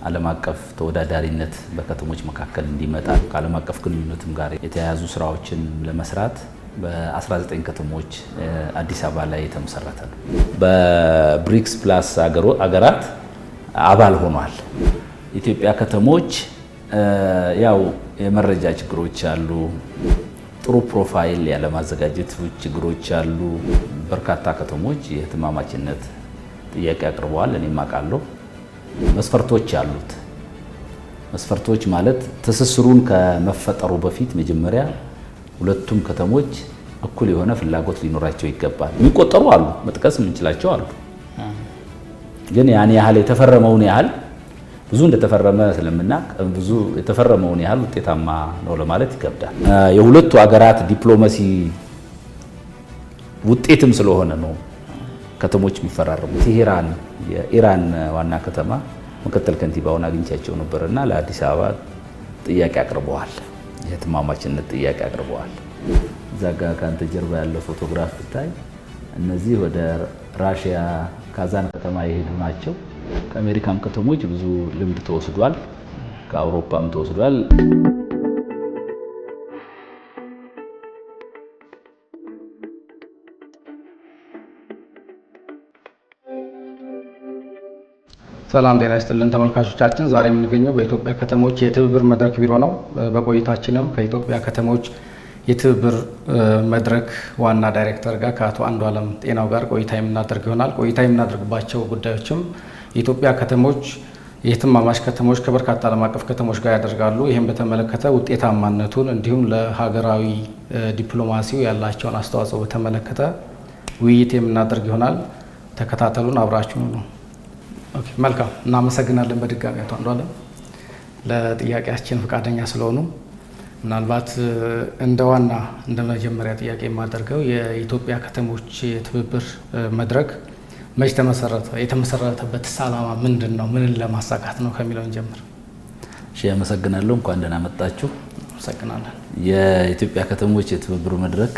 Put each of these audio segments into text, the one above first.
ዓለም አቀፍ ተወዳዳሪነት በከተሞች መካከል እንዲመጣ ከዓለም አቀፍ ግንኙነትም ጋር የተያያዙ ስራዎችን ለመስራት በ19 ከተሞች አዲስ አበባ ላይ የተመሰረተ ነው። በብሪክስ ፕላስ አገራት አባል ሆኗል። ኢትዮጵያ ከተሞች ያው የመረጃ ችግሮች አሉ፣ ጥሩ ፕሮፋይል ያለማዘጋጀት ችግሮች አሉ። በርካታ ከተሞች የህትማማችነት ጥያቄ አቅርበዋል። እኔም አውቃለሁ። መስፈርቶች አሉት። መስፈርቶች ማለት ትስስሩን ከመፈጠሩ በፊት መጀመሪያ ሁለቱም ከተሞች እኩል የሆነ ፍላጎት ሊኖራቸው ይገባል። የሚቆጠሩ አሉ፣ መጥቀስ የምንችላቸው አሉ። ግን ያን ያህል የተፈረመውን ያህል ብዙ እንደተፈረመ ስለምናቅ ብዙ የተፈረመውን ያህል ውጤታማ ነው ለማለት ይከብዳል። የሁለቱ ሀገራት ዲፕሎማሲ ውጤትም ስለሆነ ነው ከተሞች የሚፈራረሙ። ቴሄራን የኢራን ዋና ከተማ ምክትል ከንቲባውን አግኝቻቸው ነበርና ለአዲስ አበባ ጥያቄ አቅርበዋል። የህትማማችነት ጥያቄ አቅርበዋል። እዛ ጋ ካንተ ጀርባ ያለው ፎቶግራፍ ብታይ እነዚህ ወደ ራሽያ ካዛን ከተማ የሄዱ ናቸው። ከአሜሪካም ከተሞች ብዙ ልምድ ተወስዷል፣ ከአውሮፓም ተወስዷል። ሰላም ጤና ይስጥልን ተመልካቾቻችን፣ ዛሬ የምንገኘው በኢትዮጵያ ከተሞች የትብብር መድረክ ቢሮ ነው። በቆይታችንም ከኢትዮጵያ ከተሞች የትብብር መድረክ ዋና ዳይሬክተር ጋር ከአቶ አንዱዓለም ጤናው ጋር ቆይታ የምናደርግ ይሆናል። ቆይታ የምናደርግባቸው ጉዳዮችም የኢትዮጵያ ከተሞች የህትማማች ከተሞች ከበርካታ ዓለም አቀፍ ከተሞች ጋር ያደርጋሉ። ይህም በተመለከተ ውጤታማነቱን እንዲሁም ለሀገራዊ ዲፕሎማሲው ያላቸውን አስተዋጽኦ በተመለከተ ውይይት የምናደርግ ይሆናል። ተከታተሉን፣ አብራችሁን ነው። ኦኬ፣ መልካም እናመሰግናለን። በድጋሚ አቶ አንዱዓለም ለጥያቄያችን ፈቃደኛ ስለሆኑ ምናልባት እንደ መጀመሪያ ጥያቄ የማደርገው የኢትዮጵያ ከተሞች የትብብር መድረክ መች ተመሰረተ? የተመሰረተበት ዓላማ ምንድን ነው? ምንን ለማሳካት ነው ከሚለው እንጀምር። እሺ፣ አመሰግናለሁ። እንኳን ደህና መጣችሁ። አመሰግናለን። የኢትዮጵያ ከተሞች የትብብር መድረክ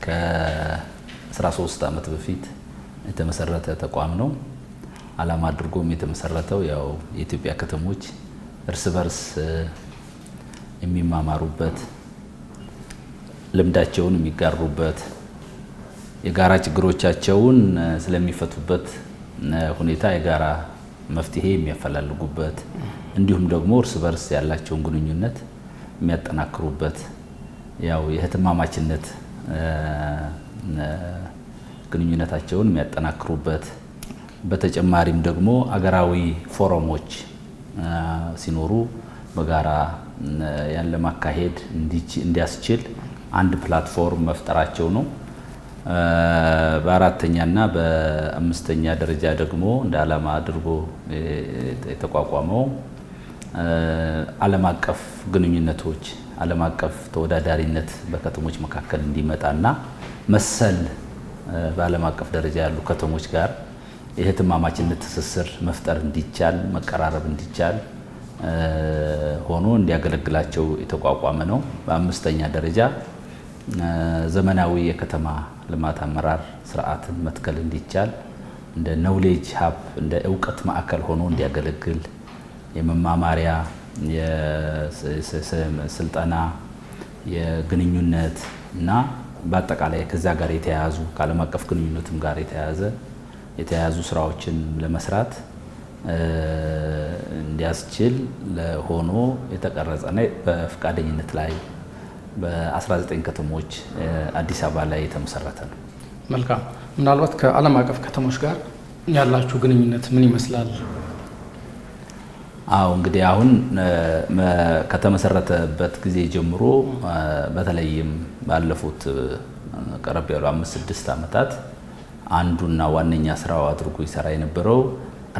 ከ13 ዓመት በፊት የተመሰረተ ተቋም ነው። ዓላማ አድርጎም የተመሰረተው ያው የኢትዮጵያ ከተሞች እርስ በርስ የሚማማሩበት፣ ልምዳቸውን የሚጋሩበት፣ የጋራ ችግሮቻቸውን ስለሚፈቱበት ሁኔታ የጋራ መፍትሄ የሚያፈላልጉበት፣ እንዲሁም ደግሞ እርስ በርስ ያላቸውን ግንኙነት የሚያጠናክሩበት ያው የህትማማችነት ግንኙነታቸውን የሚያጠናክሩበት፣ በተጨማሪም ደግሞ አገራዊ ፎረሞች ሲኖሩ በጋራ ያን ለማካሄድ እንዲያስችል አንድ ፕላትፎርም መፍጠራቸው ነው። በአራተኛና በአምስተኛ ደረጃ ደግሞ እንደ ዓላማ አድርጎ የተቋቋመው ዓለም አቀፍ ግንኙነቶች፣ ዓለም አቀፍ ተወዳዳሪነት በከተሞች መካከል እንዲመጣና መሰል በዓለም አቀፍ ደረጃ ያሉ ከተሞች ጋር የህትማማችነት ትስስር መፍጠር እንዲቻል፣ መቀራረብ እንዲቻል ሆኖ እንዲያገለግላቸው የተቋቋመ ነው። በአምስተኛ ደረጃ ዘመናዊ የከተማ ልማት አመራር ስርዓትን መትከል እንዲቻል እንደ ኖውሌጅ ሀብ እንደ እውቀት ማዕከል ሆኖ እንዲያገለግል የመማማሪያ፣ የስልጠና፣ የግንኙነት እና በአጠቃላይ ከዛ ጋር የተያያዙ ከዓለም አቀፍ ግንኙነትም ጋር የተያያዙ ስራዎችን ለመስራት እንዲያስችል ሆኖ የተቀረጸና በፈቃደኝነት ላይ በ19 ከተሞች አዲስ አበባ ላይ የተመሰረተ ነው። መልካም። ምናልባት ከዓለም አቀፍ ከተሞች ጋር ያላችሁ ግንኙነት ምን ይመስላል? አዎ፣ እንግዲህ አሁን ከተመሰረተበት ጊዜ ጀምሮ በተለይም ባለፉት ቀረብ ያሉ 5-6 ዓመታት አንዱና ዋነኛ ስራው አድርጎ ይሰራ የነበረው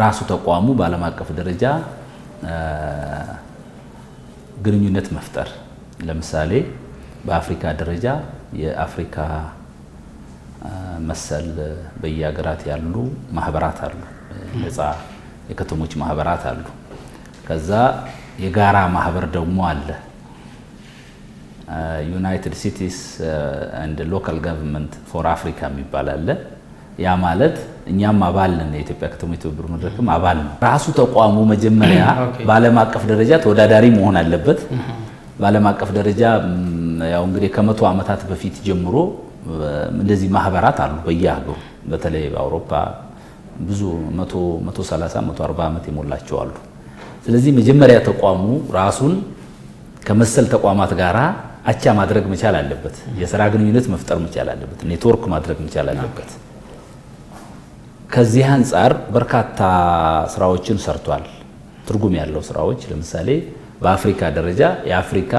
ራሱ ተቋሙ በዓለም አቀፍ ደረጃ ግንኙነት መፍጠር። ለምሳሌ በአፍሪካ ደረጃ የአፍሪካ መሰል በየሀገራት ያሉ ማህበራት አሉ፣ ነፃ የከተሞች ማህበራት አሉ። ከዛ የጋራ ማህበር ደግሞ አለ፣ ዩናይትድ ሲቲስ ኤንድ ሎካል ገቨርንመንት ፎር አፍሪካ የሚባል አለ። ያ ማለት እኛም አባል ነን። የኢትዮጵያ ከተሞች ትብብር መድረክም አባል ነው። ራሱ ተቋሙ መጀመሪያ በዓለም አቀፍ ደረጃ ተወዳዳሪ መሆን አለበት። በዓለም አቀፍ ደረጃ ያው እንግዲህ ከመቶ ዓመታት በፊት ጀምሮ እንደዚህ ማህበራት አሉ በየሀገሩ። በተለይ በአውሮፓ ብዙ 130 140 ዓመት የሞላቸው አሉ። ስለዚህ መጀመሪያ ተቋሙ ራሱን ከመሰል ተቋማት ጋራ አቻ ማድረግ መቻል አለበት። የሥራ ግንኙነት መፍጠር መቻል አለበት። ኔትወርክ ማድረግ መቻል አለበት። ከዚህ አንጻር በርካታ ስራዎችን ሰርቷል። ትርጉም ያለው ስራዎች ለምሳሌ በአፍሪካ ደረጃ የአፍሪካ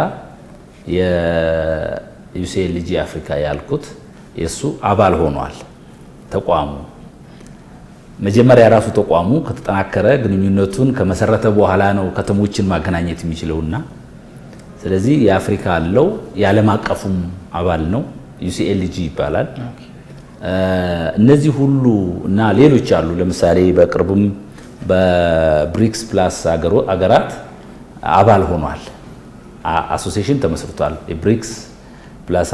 የዩሲኤልጂ አፍሪካ ያልኩት የሱ አባል ሆኗል። ተቋሙ መጀመሪያ ራሱ ተቋሙ ከተጠናከረ ግንኙነቱን ከመሰረተ በኋላ ነው ከተሞችን ማገናኘት የሚችለውና ስለዚህ የአፍሪካ አለው የዓለም አቀፉም አባል ነው። ዩሲኤልጂ ይባላል። እነዚህ ሁሉ እና ሌሎች አሉ። ለምሳሌ በቅርቡም በብሪክስ ፕላስ አገራት አባል ሆኗል። አሶሲዬሽን ተመስርቷል። የብሪክስ ፕላስ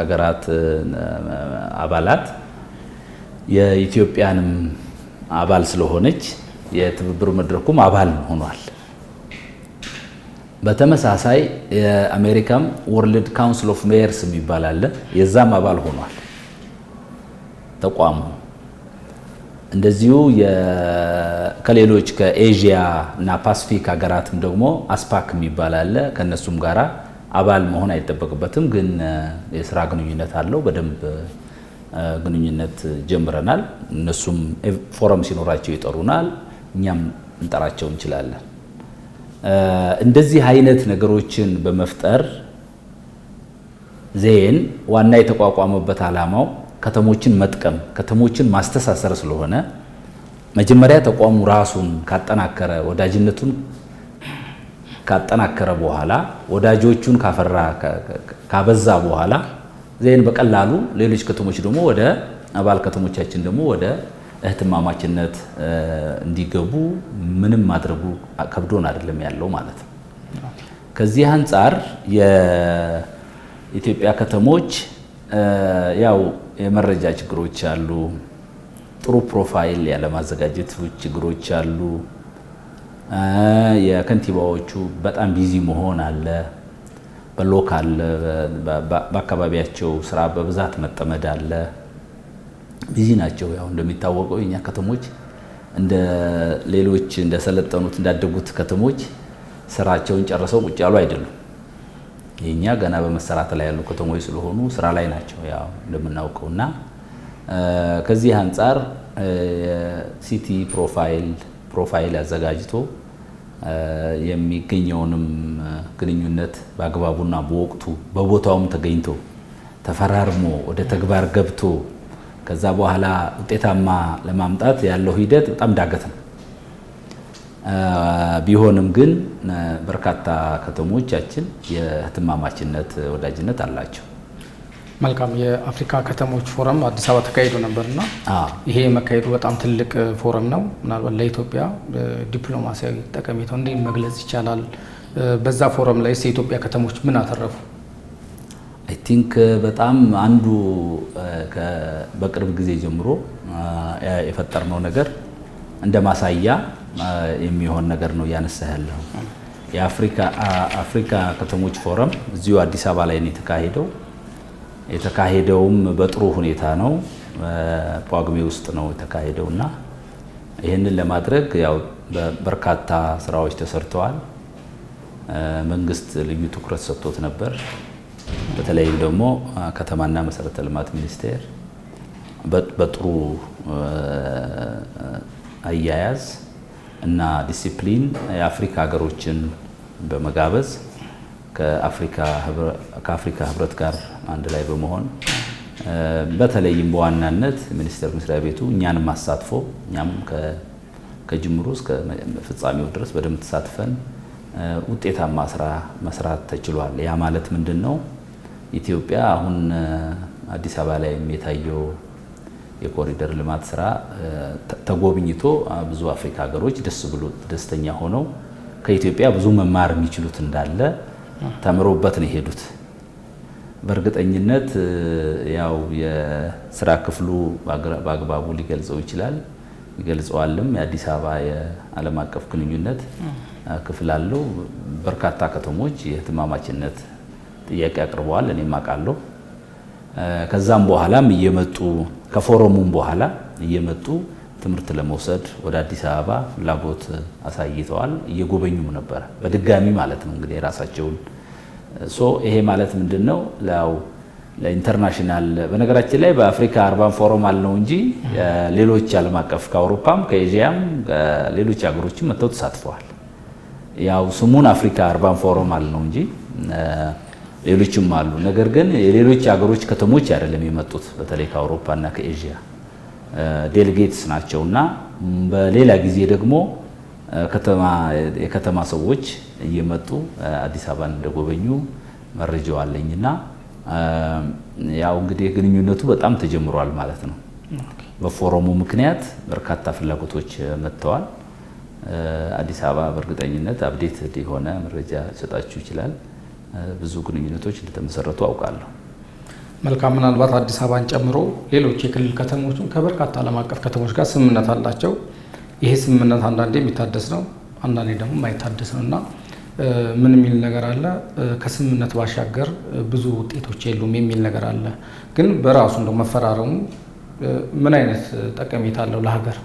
አገራት አባላት የኢትዮጵያንም አባል ስለሆነች የትብብር መድረኩም አባል ሆኗል። በተመሳሳይ የአሜሪካም ወርልድ ካውንስል ኦፍ ሜየርስ የሚባል አለ። የዛም አባል ሆኗል ተቋሙ። እንደዚሁ ከሌሎች ከኤዥያ እና ፓሲፊክ ሀገራትም ደግሞ አስፓክ የሚባል አለ። ከነሱም ጋራ አባል መሆን አይጠበቅበትም፣ ግን የስራ ግንኙነት አለው። በደንብ ግንኙነት ጀምረናል። እነሱም ፎረም ሲኖራቸው ይጠሩናል፣ እኛም እንጠራቸው እንችላለን። እንደዚህ አይነት ነገሮችን በመፍጠር ዜን ዋና የተቋቋመበት ዓላማው ከተሞችን መጥቀም፣ ከተሞችን ማስተሳሰር ስለሆነ መጀመሪያ ተቋሙ ራሱን ካጠናከረ፣ ወዳጅነቱን ካጠናከረ በኋላ ወዳጆቹን ካፈራ ካበዛ በኋላ ዜን በቀላሉ ሌሎች ከተሞች ደግሞ ወደ አባል ከተሞቻችን ደግሞ ወደ እህትማማችነት እንዲገቡ ምንም ማድረጉ ከብዶን አይደለም ያለው ማለት ነው። ከዚህ አንጻር የኢትዮጵያ ከተሞች ያው የመረጃ ችግሮች አሉ፣ ጥሩ ፕሮፋይል ያለማዘጋጀት ችግሮች አሉ፣ የከንቲባዎቹ በጣም ቢዚ መሆን አለ፣ በሎካል በአካባቢያቸው ስራ በብዛት መጠመድ አለ። ቢዚ ናቸው። ያው እንደሚታወቀው የኛ ከተሞች እንደ ሌሎች እንደሰለጠኑት እንዳደጉት ከተሞች ስራቸውን ጨርሰው ቁጭ ያሉ አይደሉም። የኛ ገና በመሰራት ላይ ያሉ ከተሞች ስለሆኑ ስራ ላይ ናቸው ያው እንደምናውቀውና ከዚህ አንጻር ሲቲ ፕሮፋይል አዘጋጅቶ የሚገኘውንም ግንኙነት በአግባቡና በወቅቱ በቦታውም ተገኝቶ ተፈራርሞ ወደ ተግባር ገብቶ ከዛ በኋላ ውጤታማ ለማምጣት ያለው ሂደት በጣም ዳገት ነው። ቢሆንም ግን በርካታ ከተሞቻችን የህትማማችነት ወዳጅነት አላቸው። መልካም። የአፍሪካ ከተሞች ፎረም አዲስ አበባ ተካሂዶ ነበርና ይሄ መካሄዱ በጣም ትልቅ ፎረም ነው። ምናልባት ለኢትዮጵያ ዲፕሎማሲያዊ ጠቀሜታው እንዴት መግለጽ ይቻላል? በዛ ፎረም ላይ የኢትዮጵያ ከተሞች ምን አተረፉ? አይ ቲንክ በጣም አንዱ በቅርብ ጊዜ ጀምሮ የፈጠርነው ነገር እንደ ማሳያ የሚሆን ነገር ነው እያነሳ ያለው። የአፍሪካ ከተሞች ፎረም እዚሁ አዲስ አበባ ላይ ነው የተካሄደውም በጥሩ ሁኔታ ነው። ጳጉሜ ውስጥ ነው የተካሄደውና ይህንን ለማድረግ ያው በርካታ ስራዎች ተሰርተዋል። መንግስት ልዩ ትኩረት ሰጥቶት ነበር። በተለይም ደግሞ ከተማና መሰረተ ልማት ሚኒስቴር በጥሩ አያያዝ እና ዲሲፕሊን የአፍሪካ ሀገሮችን በመጋበዝ ከአፍሪካ ህብረት ጋር አንድ ላይ በመሆን በተለይም በዋናነት ሚኒስቴር መስሪያ ቤቱ እኛንም አሳትፎ እኛም ከጅምሩ እስከ ፍጻሜው ድረስ በደንብ ተሳትፈን ውጤታማ ስራ መስራት ተችሏል። ያ ማለት ምንድን ነው? ኢትዮጵያ አሁን አዲስ አበባ ላይ የታየው የኮሪደር ልማት ስራ ተጎብኝቶ ብዙ አፍሪካ ሀገሮች ደስተኛ ሆነው ከኢትዮጵያ ብዙ መማር የሚችሉት እንዳለ ተምሮበት ነው የሄዱት። በእርግጠኝነት ያው የስራ ክፍሉ በአግባቡ ሊገልጸው ይችላል፣ ይገልጸዋልም። የአዲስ አበባ የዓለም አቀፍ ግንኙነት ክፍል አለው። በርካታ ከተሞች የህትማማችነት ጥያቄ አቅርበዋል፣ እኔም አውቃለሁ። ከዛም በኋላም እየመጡ ከፎረሙም በኋላ እየመጡ ትምህርት ለመውሰድ ወደ አዲስ አበባ ፍላጎት አሳይተዋል። እየጎበኙም ነበረ በድጋሚ ማለት ነው። እንግዲህ የራሳቸውን ይሄ ማለት ምንድነው? ያው ለኢንተርናሽናል በነገራችን ላይ በአፍሪካ አርባን ፎረም አልነው እንጂ ሌሎች ዓለም አቀፍ ከአውሮፓም ከኤዥያም ሌሎች ሀገሮችም መጥተው ተሳትፈዋል። ያው ስሙን አፍሪካ አርባን ፎረም አልነው እንጂ ሌሎችም አሉ። ነገር ግን የሌሎች ሀገሮች ከተሞች አይደለም የመጡት፣ በተለይ ከአውሮፓና ከኤዥያ ዴሌጌትስ ናቸውና በሌላ ጊዜ ደግሞ የከተማ ሰዎች እየመጡ አዲስ አበባን እንደጎበኙ መረጃው አለኝና ያው እንግዲህ ግንኙነቱ በጣም ተጀምሯል ማለት ነው። በፎረሙ ምክንያት በርካታ ፍላጎቶች መጥተዋል። አዲስ አበባ በእርግጠኝነት አፕዴት የሆነ መረጃ ሊሰጣችሁ ይችላል። ብዙ ግንኙነቶች እንደተመሰረቱ አውቃለሁ። መልካም። ምናልባት አዲስ አበባን ጨምሮ ሌሎች የክልል ከተሞችም ከበርካታ ዓለም አቀፍ ከተሞች ጋር ስምምነት አላቸው። ይሄ ስምምነት አንዳንዴ የሚታደስ ነው፣ አንዳንዴ ደግሞ የማይታደስ ነው እና ምን የሚል ነገር አለ? ከስምምነት ባሻገር ብዙ ውጤቶች የሉም የሚል ነገር አለ። ግን በራሱ እንደው መፈራረሙ ምን አይነት ጠቀሜታ አለው ለሀገር?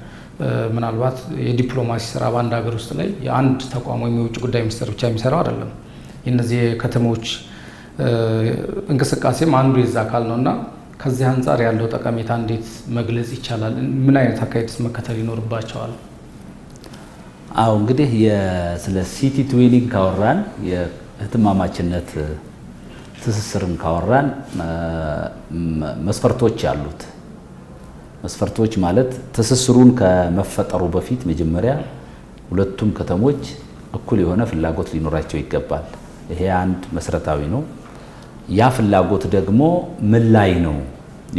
ምናልባት የዲፕሎማሲ ስራ በአንድ ሀገር ውስጥ ላይ የአንድ ተቋም ወይም የውጭ ጉዳይ ሚኒስቴር ብቻ የሚሰራው አይደለም። የነዚህ ከተሞች እንቅስቃሴም አንዱ የዛ አካል ነው እና ከዚህ አንጻር ያለው ጠቀሜታ እንዴት መግለጽ ይቻላል? ምን አይነት አካሄድስ መከተል ይኖርባቸዋል? አዎ እንግዲህ ስለ ሲቲ ትዊኒንግ ካወራን የህትማማችነት ትስስርን ካወራን መስፈርቶች አሉት። መስፈርቶች ማለት ትስስሩን ከመፈጠሩ በፊት መጀመሪያ ሁለቱም ከተሞች እኩል የሆነ ፍላጎት ሊኖራቸው ይገባል። ይሄ አንድ መሰረታዊ ነው። ያ ፍላጎት ደግሞ ምን ላይ ነው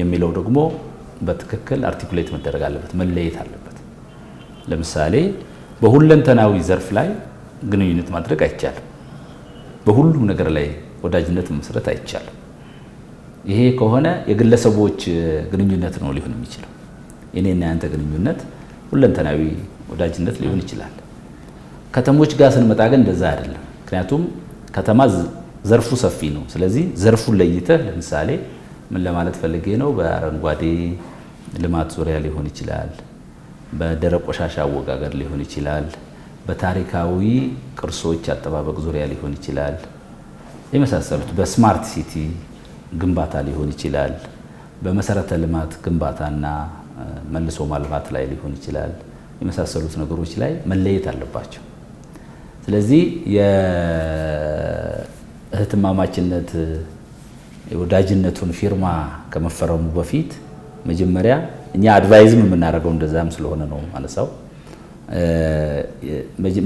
የሚለው ደግሞ በትክክል አርቲኩሌት መደረግ አለበት፣ መለየት አለበት። ለምሳሌ በሁለንተናዊ ዘርፍ ላይ ግንኙነት ማድረግ አይቻልም። በሁሉም ነገር ላይ ወዳጅነት መመስረት አይቻልም። ይሄ ከሆነ የግለሰቦች ግንኙነት ነው ሊሆን የሚችለው። የኔና ያንተ ግንኙነት ሁለንተናዊ ወዳጅነት ሊሆን ይችላል። ከተሞች ጋር ስንመጣ ግን እንደዛ አይደለም። ምክንያቱም ከተማ ዘርፉ ሰፊ ነው። ስለዚህ ዘርፉን ለይተህ ለምሳሌ ምን ለማለት ፈልጌ ነው? በአረንጓዴ ልማት ዙሪያ ሊሆን ይችላል፣ በደረቅ ቆሻሻ አወጋገድ ሊሆን ይችላል፣ በታሪካዊ ቅርሶች አጠባበቅ ዙሪያ ሊሆን ይችላል፣ የመሳሰሉት በስማርት ሲቲ ግንባታ ሊሆን ይችላል፣ በመሰረተ ልማት ግንባታና መልሶ ማልማት ላይ ሊሆን ይችላል። የመሳሰሉት ነገሮች ላይ መለየት አለባቸው። ስለዚህ የእህትማማችነት የወዳጅነቱን ፊርማ ከመፈረሙ በፊት መጀመሪያ እኛ አድቫይዝም የምናደርገው እንደዛም ስለሆነ ነው ማለሳው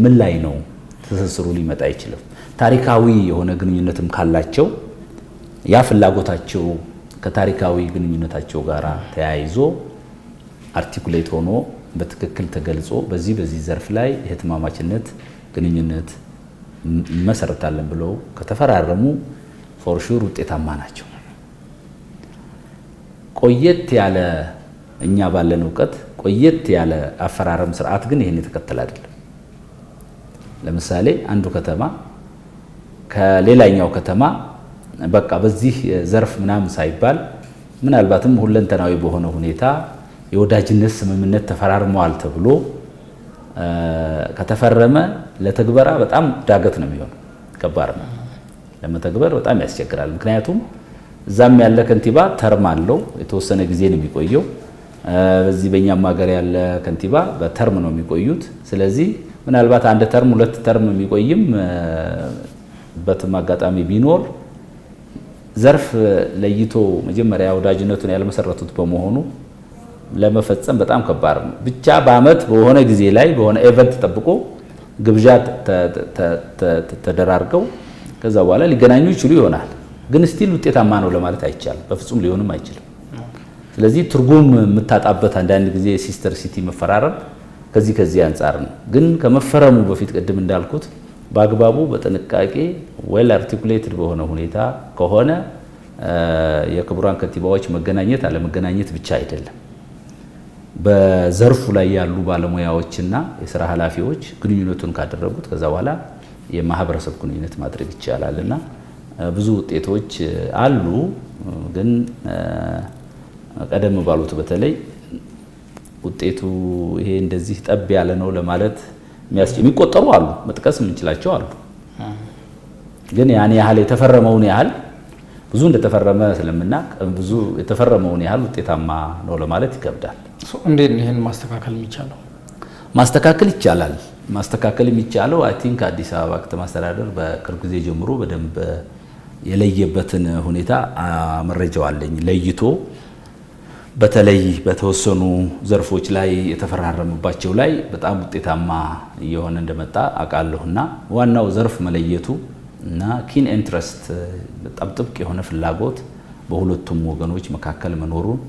ምን ላይ ነው ትስስሩ ሊመጣ አይችልም። ታሪካዊ የሆነ ግንኙነትም ካላቸው ያ ፍላጎታቸው ከታሪካዊ ግንኙነታቸው ጋር ተያይዞ አርቲኩሌት ሆኖ በትክክል ተገልጾ በዚህ ዘርፍ ላይ የእህትማማችነት ግንኙነት መሰረታለን ብለው ከተፈራረሙ ፎር ሹር ውጤታማ ናቸው። ቆየት ያለ እኛ ባለን እውቀት ቆየት ያለ አፈራረም ስርዓት ግን ይሄን የተከተለ አይደለም። ለምሳሌ አንዱ ከተማ ከሌላኛው ከተማ በቃ በዚህ ዘርፍ ምናምን ሳይባል ምናልባትም ሁለንተናዊ በሆነ ሁኔታ የወዳጅነት ስምምነት ተፈራርመዋል ተብሎ ከተፈረመ ለተግበራ በጣም ዳገት ነው የሚሆነው። ከባድ ነው ለመተግበር፣ በጣም ያስቸግራል። ምክንያቱም እዛም ያለ ከንቲባ ተርም አለው፣ የተወሰነ ጊዜ ነው የሚቆየው። በዚህ በእኛም ሀገር ያለ ከንቲባ በተርም ነው የሚቆዩት። ስለዚህ ምናልባት አንድ ተርም ሁለት ተርም የሚቆይም በትም አጋጣሚ ቢኖር ዘርፍ ለይቶ መጀመሪያ ወዳጅነቱን ያልመሰረቱት በመሆኑ ለመፈጸም በጣም ከባድ ነው። ብቻ በአመት በሆነ ጊዜ ላይ በሆነ ኢቨንት ተጠብቆ ግብዣ ተደራርገው ከዛ በኋላ ሊገናኙ ይችሉ ይሆናል። ግን ስቲል ውጤታማ ነው ለማለት አይቻልም፣ በፍጹም ሊሆንም አይችልም። ስለዚህ ትርጉም የምታጣበት አንዳንድ ጊዜ ሲስተር ሲቲ መፈራረም ከዚህ አንጻር ነው። ግን ከመፈረሙ በፊት ቅድም እንዳልኩት በአግባቡ በጥንቃቄ ዌል አርቲኩሌትድ በሆነ ሁኔታ ከሆነ የክቡራን ከንቲባዎች መገናኘት አለመገናኘት ብቻ አይደለም። በዘርፉ ላይ ያሉ ባለሙያዎችና የስራ ኃላፊዎች ግንኙነቱን ካደረጉት ከዛ በኋላ የማህበረሰብ ግንኙነት ማድረግ ይቻላል እና ብዙ ውጤቶች አሉ። ግን ቀደም ባሉት በተለይ ውጤቱ ይሄ እንደዚህ ጠብ ያለ ነው ለማለት የሚቆጠሩ አሉ፣ መጥቀስ የምንችላቸው አሉ። ግን ያን ያህል የተፈረመውን ያህል ብዙ እንደተፈረመ ስለምናውቅ ብዙ የተፈረመውን ያህል ውጤታማ ነው ለማለት ይከብዳል። እንዴት ነው ይሄን ማስተካከል የሚቻለው? ማስተካከል ይቻላል። ማስተካከል የሚቻለው አይ ቲንክ አዲስ አበባ ከተማ አስተዳደር በቅርብ ጊዜ ጀምሮ በደንብ የለየበትን ሁኔታ መረጃው አለኝ። ለይቶ በተለይ በተወሰኑ ዘርፎች ላይ የተፈራረመባቸው ላይ በጣም ውጤታማ እየሆነ እንደመጣ አውቃለሁና ዋናው ዘርፍ መለየቱ እና ኪን ኢንትረስት በጣም ጥብቅ የሆነ ፍላጎት በሁለቱም ወገኖች መካከል መኖሩን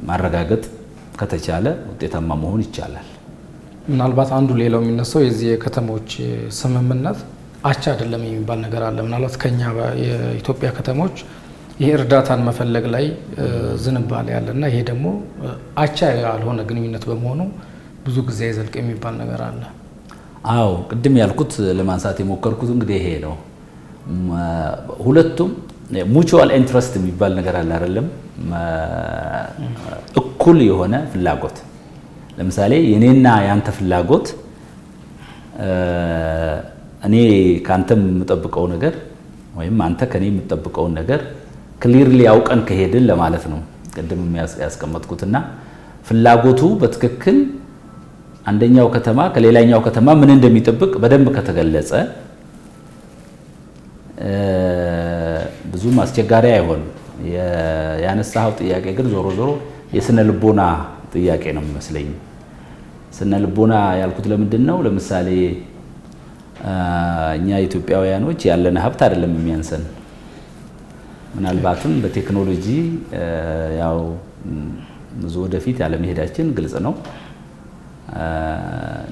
ማረጋገጥ ከተቻለ ውጤታማ መሆን ይቻላል። ምናልባት አንዱ ሌላው የሚነሳው የዚህ የከተሞች ስምምነት አቻ አይደለም የሚባል ነገር አለ። ምናልባት ከኛ የኢትዮጵያ ከተሞች ይሄ እርዳታን መፈለግ ላይ ዝንባሌ ያለና ይሄ ደግሞ አቻ ያልሆነ ግንኙነት በመሆኑ ብዙ ጊዜ ይዘልቅ የሚባል ነገር አለ። አዎ ቅድም ያልኩት ለማንሳት የሞከርኩት እንግዲህ ይሄ ነው። ሁለቱም ሙቹዋል ኢንትረስት የሚባል ነገር አለ አይደለም? እኩል የሆነ ፍላጎት። ለምሳሌ የኔና ያንተ ፍላጎት እኔ ካንተ የምጠብቀው ነገር ወይም አንተ ከኔ የምጠብቀውን ነገር ክሊርሊ አውቀን ከሄድን ለማለት ነው። ቅድም ያስቀመጥኩትና ፍላጎቱ በትክክል አንደኛው ከተማ ከሌላኛው ከተማ ምን እንደሚጠብቅ በደንብ ከተገለጸ ብዙም አስቸጋሪ አይሆንም። ያነሳው ጥያቄ ግን ዞሮ ዞሮ የስነ ልቦና ጥያቄ ነው የሚመስለኝ። ስነ ልቦና ያልኩት ለምንድን ነው? ለምሳሌ እኛ ኢትዮጵያውያኖች ያለን ሀብት አይደለም የሚያንሰን። ምናልባትም በቴክኖሎጂ ያው ብዙ ወደፊት ያለ መሄዳችን ግልጽ ነው።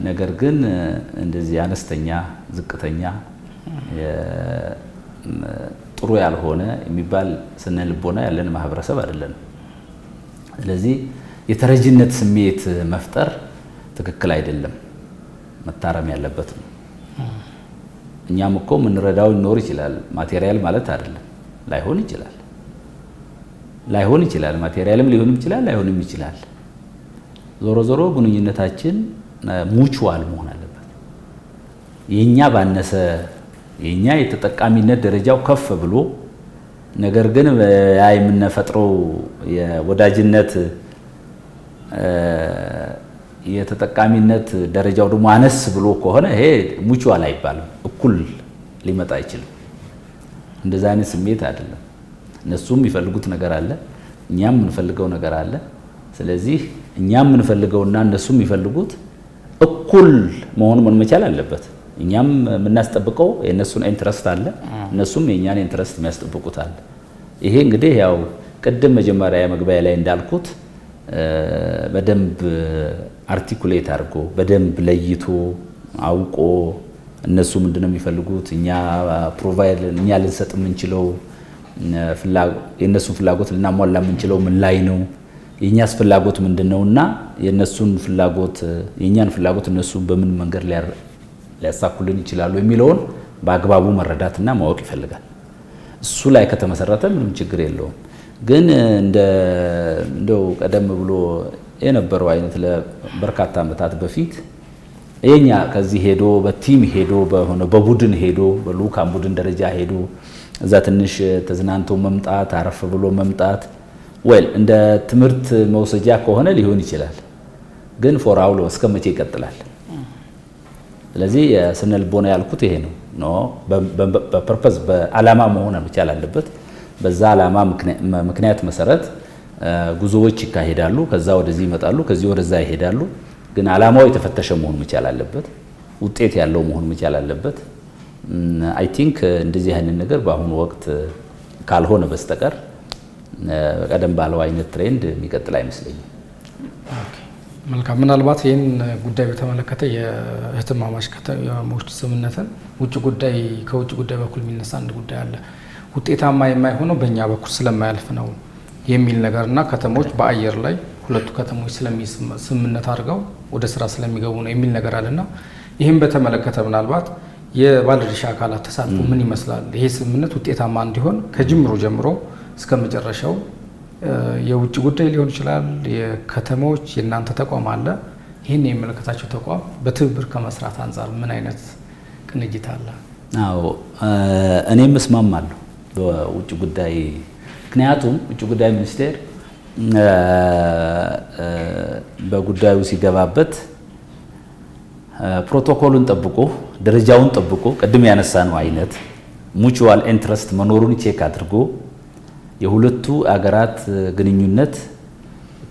ነገር ግን እንደዚህ አነስተኛ ዝቅተኛ ጥሩ ያልሆነ የሚባል ስነ ልቦና ያለን ማህበረሰብ አይደለም። ስለዚህ የተረጅነት ስሜት መፍጠር ትክክል አይደለም፣ መታረም ያለበት ነው። እኛም እኮ የምንረዳው ሊኖር ይችላል። ማቴሪያል ማለት አይደለም። ላይሆን ይችላል። ማቴሪያልም ሊሆን ይችላል፣ ላይሆንም ይችላል። ዞሮ ዞሮ ግንኙነታችን ሙቹዋል መሆን አለበት። የኛ ባነሰ የኛ የተጠቃሚነት ደረጃው ከፍ ብሎ ነገር ግን ያ የምንፈጥረው የወዳጅነት የተጠቃሚነት ደረጃው ደግሞ አነስ ብሎ ከሆነ ይሄ ሙቹዋል አይባልም፣ እኩል ሊመጣ አይችልም። እንደዛ አይነት ስሜት አይደለም። እነሱም የሚፈልጉት ነገር አለ፣ እኛም የምንፈልገው ነገር አለ። ስለዚህ እኛም የምንፈልገውና እነሱም የሚፈልጉት እኩል መሆን መቻል አለበት። እኛም የምናስጠብቀው የእነሱን ኢንትረስት አለ፣ እነሱም የእኛን ኢንትረስት የሚያስጠብቁት አለ። ይሄ እንግዲህ ያው ቅድም መጀመሪያ መግቢያ ላይ እንዳልኩት በደንብ አርቲኩሌት አድርጎ በደንብ ለይቶ አውቆ እነሱ ምንድነው የሚፈልጉት፣ እኛ ፕሮቫይድ እኛ ልንሰጥ የምንችለው የእነሱን ፍላጎት ልናሟላ የምንችለው ምን ላይ ነው፣ የእኛስ ፍላጎት ምንድነውና የእነሱን ፍላጎት የእኛን ፍላጎት እነሱ በምን መንገድ ሊያሳኩልን ይችላሉ የሚለውን በአግባቡ መረዳትና ማወቅ ይፈልጋል። እሱ ላይ ከተመሰረተ ምንም ችግር የለውም። ግን እንደው ቀደም ብሎ የነበረው አይነት ለበርካታ ዓመታት በፊት የኛ ከዚህ ሄዶ በቲም ሄዶ በቡድን ሄዶ በልኡካን ቡድን ደረጃ ሄዶ እዛ ትንሽ ተዝናንቶ መምጣት አረፍ ብሎ መምጣት እንደ ትምህርት መውሰጃ ከሆነ ሊሆን ይችላል። ግን ፎር አውሎ እስከመቼ ይቀጥላል? ስለዚህ የስነ ልቦና ያልኩት ይሄ ነው። በፐርፐዝ በዓላማ መሆን መቻል አለበት። በዛ ዓላማ ምክንያት መሰረት ጉዞዎች ይካሄዳሉ። ከዛ ወደዚህ ይመጣሉ፣ ከዚህ ወደዛ ይሄዳሉ። ግን ዓላማው የተፈተሸ መሆን መቻል አለበት፣ ውጤት ያለው መሆን መቻል አለበት። አይ ቲንክ እንደዚህ አይነት ነገር በአሁኑ ወቅት ካልሆነ በስተቀር ቀደም ባለው አይነት ትሬንድ የሚቀጥል አይመስለኝም። መልካም። ምናልባት ይህን ጉዳይ በተመለከተ የእህትማማች ከተሞች ስምምነትን ከውጭ ጉዳይ በኩል የሚነሳ አንድ ጉዳይ አለ። ውጤታማ የማይሆነው በእኛ በኩል ስለማያልፍ ነው የሚል ነገርና ከተሞች በአየር ላይ ሁለቱ ከተሞች ስምምነት አድርገው ወደ ስራ ስለሚገቡ ነው የሚል ነገር አለና ይህም በተመለከተ ምናልባት የባለድርሻ አካላት ተሳትፎ ምን ይመስላል? ይሄ ስምምነት ውጤታማ እንዲሆን ከጅምሩ ጀምሮ እስከ መጨረሻው የውጭ ጉዳይ ሊሆን ይችላል፣ የከተሞች የእናንተ ተቋም አለ። ይህን የሚመለከታቸው ተቋም በትብብር ከመስራት አንጻር ምን አይነት ቅንጅት አለ? አዎ እኔም እስማማለሁ በውጭ ጉዳይ። ምክንያቱም ውጭ ጉዳይ ሚኒስቴር በጉዳዩ ሲገባበት ፕሮቶኮሉን ጠብቆ ደረጃውን ጠብቆ ቅድም ያነሳነው አይነት ሙቹዋል ኢንትረስት መኖሩን ቼክ አድርጎ የሁለቱ አገራት ግንኙነት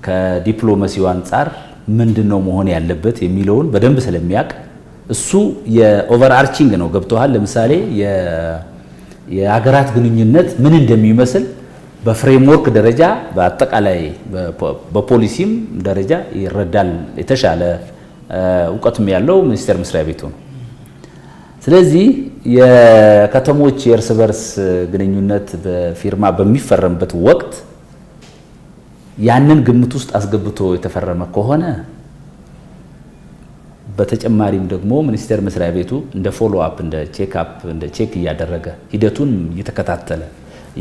ከዲፕሎማሲው አንጻር ምንድነው መሆን ያለበት የሚለውን በደንብ ስለሚያውቅ እሱ የኦቨር አርቺንግ ነው። ገብተዋል። ለምሳሌ የአገራት ግንኙነት ምን እንደሚመስል በፍሬምወርክ ደረጃ በአጠቃላይ በፖሊሲም ደረጃ ይረዳል። የተሻለ እውቀትም ያለው ሚኒስቴር መስሪያ ቤቱ ነው። ስለዚህ የከተሞች የእርስ በርስ ግንኙነት በፊርማ በሚፈረምበት ወቅት ያንን ግምት ውስጥ አስገብቶ የተፈረመ ከሆነ በተጨማሪም ደግሞ ሚኒስቴር መስሪያ ቤቱ እንደ ፎሎ አፕ እንደ ቼክ አፕ እንደ ቼክ እያደረገ ሂደቱን እየተከታተለ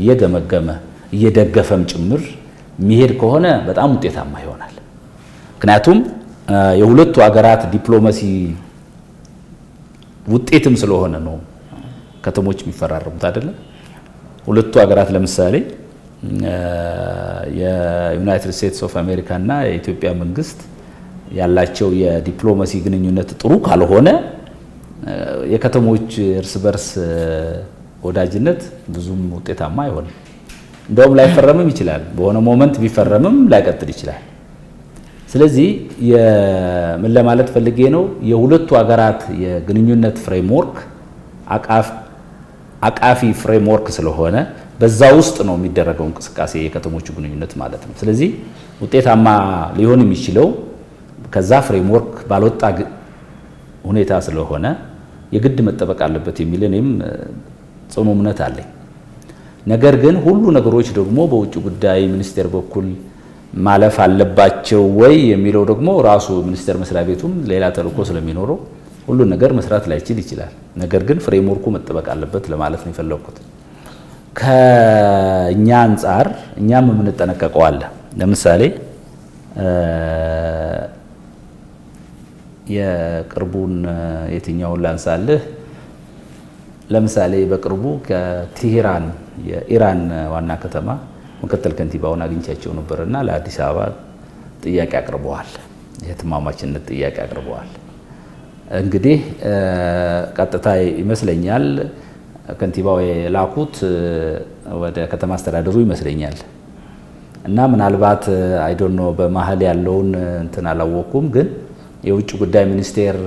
እየገመገመ እየደገፈም ጭምር የሚሄድ ከሆነ በጣም ውጤታማ ይሆናል። ምክንያቱም የሁለቱ ሀገራት ዲፕሎማሲ ውጤትም ስለሆነ ነው ከተሞች የሚፈራረሙት አይደለም። ሁለቱ ሀገራት ለምሳሌ የዩናይትድ ስቴትስ ኦፍ አሜሪካ እና የኢትዮጵያ መንግስት ያላቸው የዲፕሎማሲ ግንኙነት ጥሩ ካልሆነ የከተሞች እርስ በርስ ወዳጅነት ብዙም ውጤታማ አይሆንም። እንደውም ላይፈረምም ይችላል። በሆነ ሞመንት ቢፈረምም ላይቀጥል ይችላል። ስለዚህ ምን ለማለት ፈልጌ ነው፣ የሁለቱ ሀገራት የግንኙነት ፍሬምወርክ አቃፊ ፍሬምወርክ ስለሆነ በዛ ውስጥ ነው የሚደረገው እንቅስቃሴ የከተሞቹ ግንኙነት ማለት ነው። ስለዚህ ውጤታማ ሊሆን የሚችለው ከዛ ፍሬምወርክ ባልወጣ ሁኔታ ስለሆነ የግድ መጠበቅ አለበት የሚል እኔም ጽኑ እምነት አለኝ። ነገር ግን ሁሉ ነገሮች ደግሞ በውጭ ጉዳይ ሚኒስቴር በኩል ማለፍ አለባቸው ወይ የሚለው ደግሞ ራሱ ሚኒስቴር መስሪያ ቤቱም ሌላ ተልእኮ ስለሚኖረው ሁሉን ነገር መስራት ላይችል ይችላል። ነገር ግን ፍሬምወርኩ መጠበቅ አለበት ለማለት ነው የፈለኩት። ከኛ አንጻር እኛም የምንጠነቀቀው አለ። ለምሳሌ የቅርቡን የትኛውን ላንሳልህ? ለምሳሌ በቅርቡ ከቴሄራን የኢራን ዋና ከተማ ምክትል ከንቲባውን አግኝቻቸው ነበርና ለአዲስ አበባ ጥያቄ አቅርበዋል። የትማማችነት ጥያቄ አቅርበዋል። እንግዲህ ቀጥታ ይመስለኛል ከንቲባው የላኩት ወደ ከተማ አስተዳደሩ ይመስለኛል እና ምናልባት አይ ዶንት ኖ በመሀል ያለውን እንትን አላወኩም፣ ግን የውጭ ጉዳይ ሚኒስቴር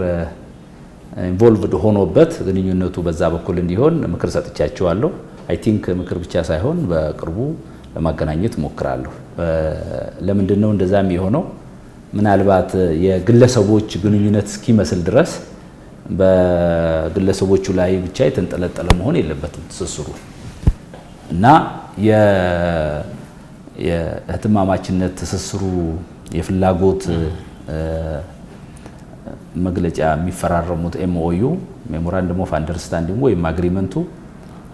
ኢንቮልቭድ ሆኖበት ግንኙነቱ በዛ በኩል እንዲሆን ምክር ሰጥቻቸዋለሁ። አይ ቲንክ ምክር ብቻ ሳይሆን በቅርቡ ለማገናኘት ሞክራለሁ። ለምንድን ነው እንደዛም የሆነው? ምናልባት የግለሰቦች ግንኙነት እስኪመስል ድረስ በግለሰቦቹ ላይ ብቻ የተንጠለጠለ መሆን የለበትም ትስስሩ እና የእህትማማችነት ትስስሩ የፍላጎት መግለጫ የሚፈራረሙት ኤምኦዩ ሜሞራንደም ኦፍ አንደርስታንዲንግ ወይም አግሪመንቱ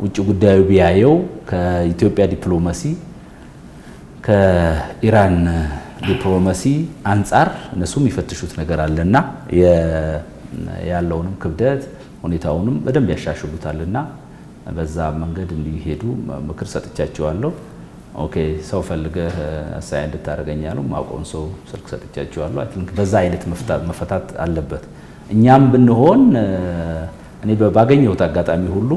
ውጭ ጉዳዩ ቢያየው ከኢትዮጵያ ዲፕሎማሲ ከኢራን ዲፕሎማሲ አንጻር እነሱም ይፈትሹት ነገር አለና ያለውንም ክብደት ሁኔታውንም በደንብ ያሻሽሉታልና በዛ መንገድ እንዲሄዱ ምክር ሰጥቻቸዋለሁ። ኦኬ ሰው ፈልገህ አሳይ እንድታረጋኛሉ ማቆን ሰው ስልክ ሰጥቻቸዋለሁ። አይ ቲንክ በዛ አይነት መፈታት አለበት። እኛም ብንሆን እኔ ባገኘሁት አጋጣሚ ሁሉ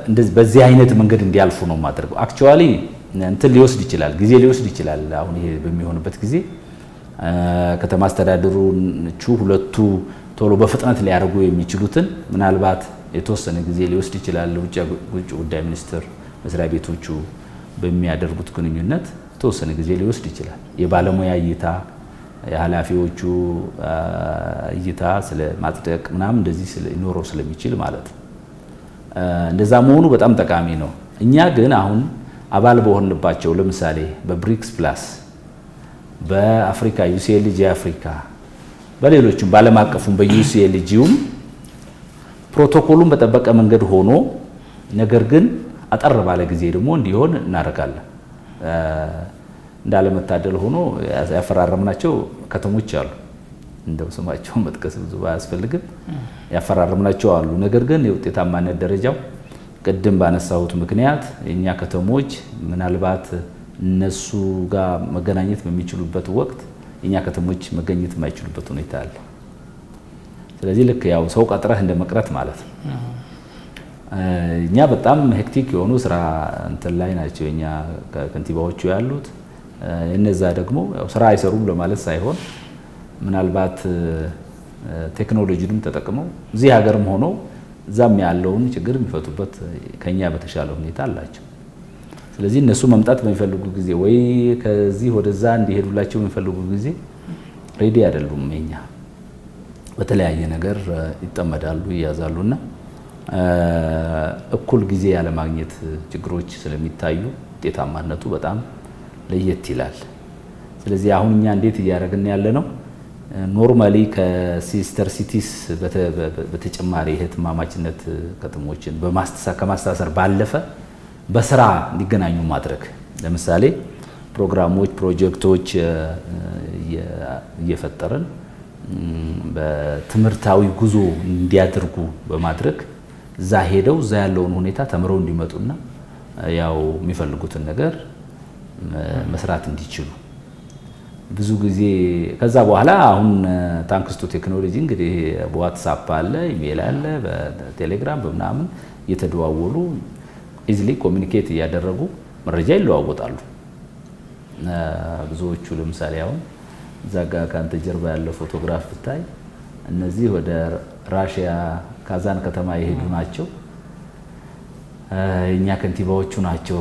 እንደዚህ በዚህ አይነት መንገድ እንዲያልፉ ነው ማድረገው። አክቹአሊ እንትን ሊወስድ ይችላል፣ ጊዜ ሊወስድ ይችላል። አሁን ይሄ በሚሆንበት ጊዜ ከተማ አስተዳደሩቹ ሁለቱ ቶሎ በፍጥነት ሊያደርጉ የሚችሉትን ምናልባት የተወሰነ ጊዜ ሊወስድ ይችላል። ውጭ ጉዳይ ሚኒስቴር መስሪያ ቤቶቹ በሚያደርጉት ግንኙነት የተወሰነ ጊዜ ሊወስድ ይችላል። የባለሙያ እይታ፣ የኃላፊዎቹ እይታ ስለ ማጽደቅ ምናምን እንደዚህ ሊኖረው ስለሚችል ማለት ነው። እንደዛ መሆኑ በጣም ጠቃሚ ነው። እኛ ግን አሁን አባል በሆንባቸው ለምሳሌ በብሪክስ ፕላስ፣ በአፍሪካ ዩሲኤልጂ አፍሪካ፣ በሌሎችም ባለም አቀፉም በዩሲኤልጂውም ፕሮቶኮሉን በጠበቀ መንገድ ሆኖ ነገር ግን አጠር ባለ ጊዜ ደግሞ እንዲሆን እናደርጋለን። እንዳለመታደል ሆኖ ያፈራረምናቸው ከተሞች አሉ። እንደው ስማቸውን መጥቀስ ብዙ ባያስፈልግም ያፈራረምናቸው አሉ። ነገር ግን የውጤታማነት ደረጃው ቅድም ባነሳሁት ምክንያት የኛ ከተሞች ምናልባት እነሱ ጋር መገናኘት በሚችሉበት ወቅት የኛ ከተሞች መገኘት የማይችሉበት ሁኔታ አለ። ስለዚህ ልክ ያው ሰው ቀጥረህ እንደመቅረት ማለት ነው። እኛ በጣም ሄክቲክ የሆኑ ስራ እንትን ላይ ናቸው የኛ ከንቲባዎቹ ያሉት። እነዛ ደግሞ ያው ስራ አይሰሩም ለማለት ሳይሆን ምናልባት ቴክኖሎጂንም ተጠቅመው እዚህ ሀገርም ሆኖ እዛም ያለውን ችግር የሚፈቱበት ከኛ በተሻለ ሁኔታ አላቸው። ስለዚህ እነሱ መምጣት በሚፈልጉ ጊዜ ወይ ከዚህ ወደዛ እንዲሄዱላቸው በሚፈልጉ ጊዜ ሬዲ አይደሉም። የኛ በተለያየ ነገር ይጠመዳሉ፣ ይያዛሉና እኩል ጊዜ ያለማግኘት ችግሮች ስለሚታዩ ውጤታማነቱ በጣም ለየት ይላል። ስለዚህ አሁን እኛ እንዴት እያደረግን ያለ ነው? ኖርማሊ ከሲስተር ሲቲስ በተጨማሪ እህትማማችነት ከተሞችን ከማስተሳሰር ባለፈ በስራ እንዲገናኙ ማድረግ፣ ለምሳሌ ፕሮግራሞች፣ ፕሮጀክቶች እየፈጠርን በትምህርታዊ ጉዞ እንዲያደርጉ በማድረግ እዛ ሄደው እዛ ያለውን ሁኔታ ተምረው እንዲመጡና ያው የሚፈልጉትን ነገር መስራት እንዲችሉ ብዙ ጊዜ ከዛ በኋላ አሁን ታንክስ ቱ ቴክኖሎጂ እንግዲህ በዋትስአፕ አለ፣ ኢሜል አለ፣ በቴሌግራም በምናምን እየተደዋወሉ ኢዚሊ ኮሚኒኬት እያደረጉ መረጃ ይለዋወጣሉ። ብዙዎቹ ለምሳሌ አሁን እዛ ጋ ካንተ ጀርባ ያለው ፎቶግራፍ ብታይ እነዚህ ወደ ራሽያ ካዛን ከተማ የሄዱ ናቸው። እኛ ከንቲባዎቹ ናቸው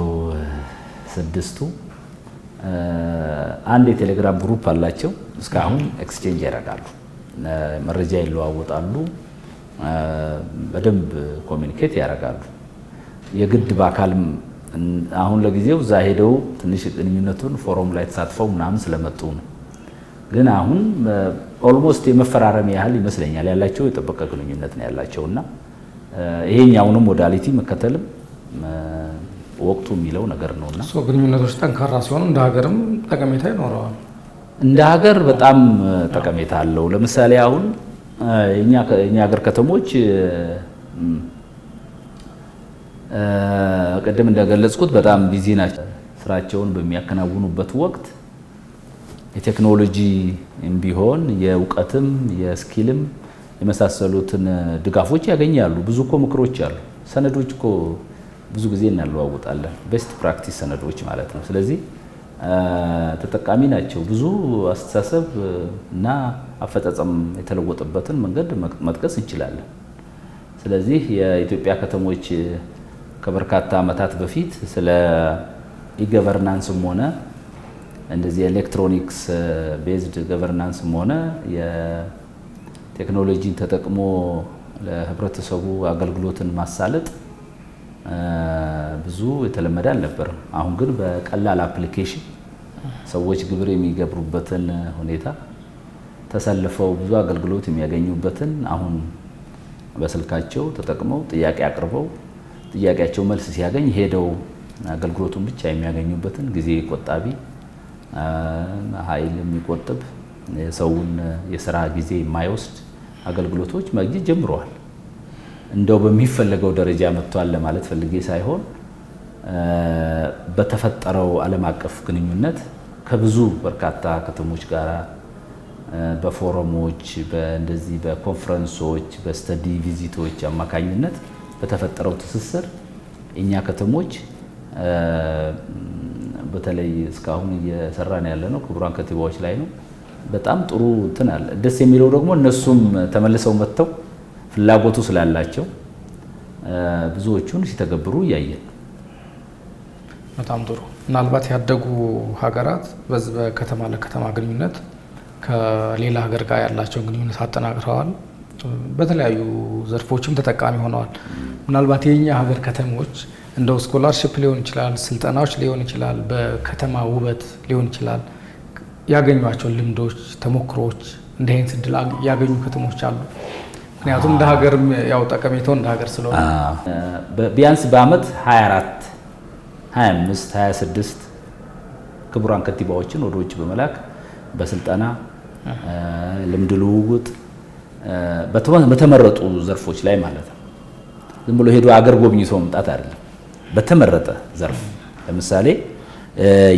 6ቱ። አንድ የቴሌግራም ግሩፕ አላቸው። እስካሁን ኤክስቼንጅ ያደርጋሉ፣ መረጃ ይለዋወጣሉ፣ በደንብ ኮሚኒኬት ያደርጋሉ። የግድ በአካል አሁን ለጊዜው እዛ ሄደው ትንሽ ግንኙነቱን ፎረም ላይ ተሳትፈው ምናምን ስለመጡ ነው። ግን አሁን ኦልሞስት የመፈራረም ያህል ይመስለኛል ያላቸው የጠበቀ ግንኙነት ነው ያላቸውና ይሄኛውንም ሞዳሊቲ መከተልም ወቅቱ የሚለው ነገር ነውና ግንኙነቶች ጠንካራ ሲሆኑ እንደ ሀገርም ጠቀሜታ ይኖረዋል። እንደ ሀገር በጣም ጠቀሜታ አለው። ለምሳሌ አሁን እኛ ሀገር ከተሞች ቀደም እንደገለጽኩት በጣም ቢዚ ናቸው። ስራቸውን በሚያከናውኑበት ወቅት የቴክኖሎጂ ቢሆን የእውቀትም የስኪልም የመሳሰሉትን ድጋፎች ያገኛሉ። ብዙ እኮ ምክሮች አሉ። ሰነዶች እኮ ብዙ ጊዜ እናለዋውጣለን፣ ቤስት ፕራክቲስ ሰነዶች ማለት ነው። ስለዚህ ተጠቃሚ ናቸው። ብዙ አስተሳሰብ እና አፈጻጸም የተለወጠበትን መንገድ መጥቀስ እንችላለን። ስለዚህ የኢትዮጵያ ከተሞች ከበርካታ ዓመታት በፊት ስለ ኢገቨርናንስም ሆነ እንደዚህ ኤሌክትሮኒክስ ቤዝድ ገቨርናንስም ሆነ የቴክኖሎጂን ተጠቅሞ ለህብረተሰቡ አገልግሎትን ማሳለጥ ብዙ የተለመደ አልነበረም። አሁን ግን በቀላል አፕሊኬሽን ሰዎች ግብር የሚገብሩበትን ሁኔታ ተሰልፈው ብዙ አገልግሎት የሚያገኙበትን አሁን በስልካቸው ተጠቅመው ጥያቄ አቅርበው ጥያቄያቸው መልስ ሲያገኝ ሄደው አገልግሎቱን ብቻ የሚያገኙበትን ጊዜ ቆጣቢ፣ ኃይል የሚቆጥብ፣ የሰውን የስራ ጊዜ የማይወስድ አገልግሎቶች ማግኘት ጀምረዋል። እንደው በሚፈለገው ደረጃ መጥቷል ለማለት ፈልጌ ሳይሆን በተፈጠረው ዓለም አቀፍ ግንኙነት ከብዙ በርካታ ከተሞች ጋር በፎረሞች፣ በእንደዚህ በኮንፈረንሶች፣ በስተዲ ቪዚቶች አማካኝነት በተፈጠረው ትስስር እኛ ከተሞች በተለይ እስካሁን እየሰራን ያለ ነው ክቡራን ከንቲባዎች ላይ ነው። በጣም ጥሩ እንትን አለ። ደስ የሚለው ደግሞ እነሱም ተመልሰው መጥተው ፍላጎቱ ስላላቸው ብዙዎቹን ሲተገብሩ እያየን። በጣም ጥሩ። ምናልባት ያደጉ ሀገራት በዚህ በከተማ ለከተማ ግንኙነት ከሌላ ሀገር ጋር ያላቸውን ግንኙነት አጠናክረዋል። በተለያዩ ዘርፎችም ተጠቃሚ ሆነዋል። ምናልባት የኛ ሀገር ከተሞች እንደው ስኮላርሽፕ ሊሆን ይችላል፣ ስልጠናዎች ሊሆን ይችላል፣ በከተማ ውበት ሊሆን ይችላል፣ ያገኟቸው ልምዶች፣ ተሞክሮዎች እንዲህ አይነት እድል ያገኙ ከተሞች አሉ። ምክንያቱም እንደ ሀገርም ያው ጠቀሜታው እንደ ሀገር ስለሆነ ቢያንስ በአመት 24፣ 25፣ 26 ክቡራን ከንቲባዎችን ወደ ውጭ በመላክ በስልጠና ልምድ ልውውጥ በተመረጡ ዘርፎች ላይ ማለት ነው። ዝም ብሎ ሄዶ አገር ጎብኝቶ መምጣት አይደለም። በተመረጠ ዘርፍ ለምሳሌ